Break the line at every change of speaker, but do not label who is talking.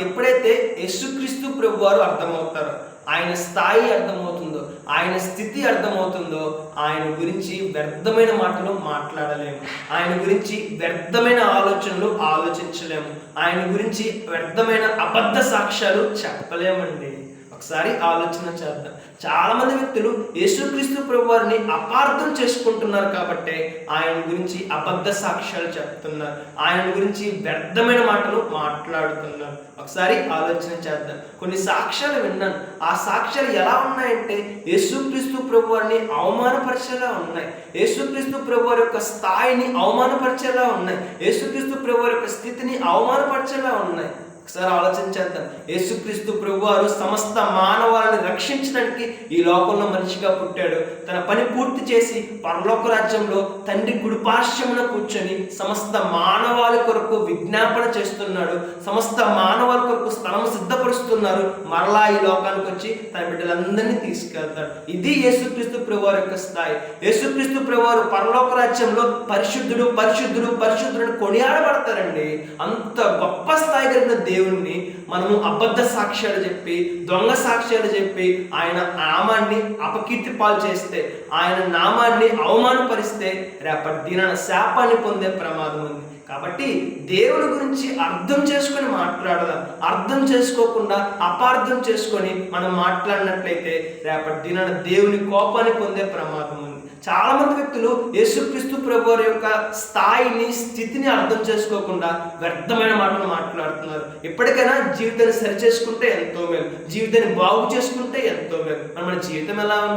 ఎప్పుడైతే యేసుక్రీస్తు ప్రభువారు అర్థమవుతారో, ఆయన స్థాయి అర్థమవుతుందో, ఆయన స్థితి అర్థమవుతుందో, ఆయన గురించి వ్యర్థమైన మాటలు మాట్లాడలేము, ఆయన గురించి వ్యర్థమైన ఆలోచనలు ఆలోచించలేము, ఆయన గురించి వ్యర్థమైన అబద్ధ సాక్ష్యాలు చెప్పలేమండి. ఒకసారి ఆలోచన చేద్దాం. చాలా మంది వ్యక్తులు యేసుక్రీస్తు ప్రభువారిని అపార్థం చేసుకుంటున్నారు కాబట్టి ఆయన గురించి అబద్ధ సాక్ష్యాలు చెప్తున్నారు, ఆయన గురించి వ్యర్థమైన మాటలు మాట్లాడుతున్నారు. ఒకసారి ఆలోచన చేద్దాం. కొన్ని సాక్ష్యాలు విన్నాను. ఆ సాక్ష్యాలు ఎలా ఉన్నాయంటే యేసుక్రీస్తు ప్రభువారిని అవమానపరిచేలా ఉన్నాయి, యేసుక్రీస్తు ప్రభువారి యొక్క స్థాయిని అవమానపరిచేలా ఉన్నాయి, యేసుక్రీస్తు ప్రభువారి యొక్క స్థితిని అవమానపరిచేలా ఉన్నాయి. ఒకసారి ఆలోచించేద్దాం. యేసుక్రీస్తు ప్రభువారు సమస్త మానవాళిని రక్షించడానికి ఈ లోకంలో మనిషిగా పుట్టాడు. తన పని పూర్తి చేసి పరలోక రాజ్యంలో తండ్రి కుడిపార్శ్వమున కూర్చొని సమస్త మానవాళి కొరకు విజ్ఞాపన చేస్తున్నాడు, సమస్త మానవాళి కొరకు స్థలం సిద్ధపరుస్తున్నారు. మరలా ఈ లోకానికి వచ్చి తన బిడ్డలందరినీ తీసుకెళ్తాడు. ఇది యేసుక్రీస్తు ప్రభువారి యొక్క స్థాయి. యేసుక్రీస్తు ప్రభువారు పరలోక రాజ్యంలో పరిశుద్ధుడు పరిశుద్ధుడు పరిశుద్ధుడు కొనియాడబడతారండి. అంత గొప్ప స్థాయి కలిగిన దేవుణ్ణి మనము అబద్ధ సాక్ష్యాలు చెప్పి, దొంగ సాక్ష్యాలు చెప్పి ఆయన నామాన్ని అపకీర్తి పాలు చేస్తే, ఆయన నామాన్ని అవమానపరిస్తే రేపటి దినాన శాపాన్ని పొందే ప్రమాదం ఉంది. కాబట్టి దేవుని గురించి అర్థం చేసుకొని మాట్లాడదాం. అర్థం చేసుకోకుండా అపార్థం చేసుకొని మనం మాట్లాడినట్లయితే రేపటి దినాన దేవుని కోపాన్ని పొందే ప్రమాదం ఉంది. చాలా మంది వ్యక్తులు యేసుక్రీస్తు ప్రభువారి యొక్క స్థాయిని స్థితిని అర్థం చేసుకోకుండా వ్యర్థమైన మాటలు మాట్లాడుతున్నారు. ఎప్పటికైనా జీవితాన్ని సరి చేసుకుంటే ఎంతో మేలు, జీవితాన్ని బాగు చేసుకుంటే ఎంతో మేలు. మన జీవితం ఎలా ఉంది?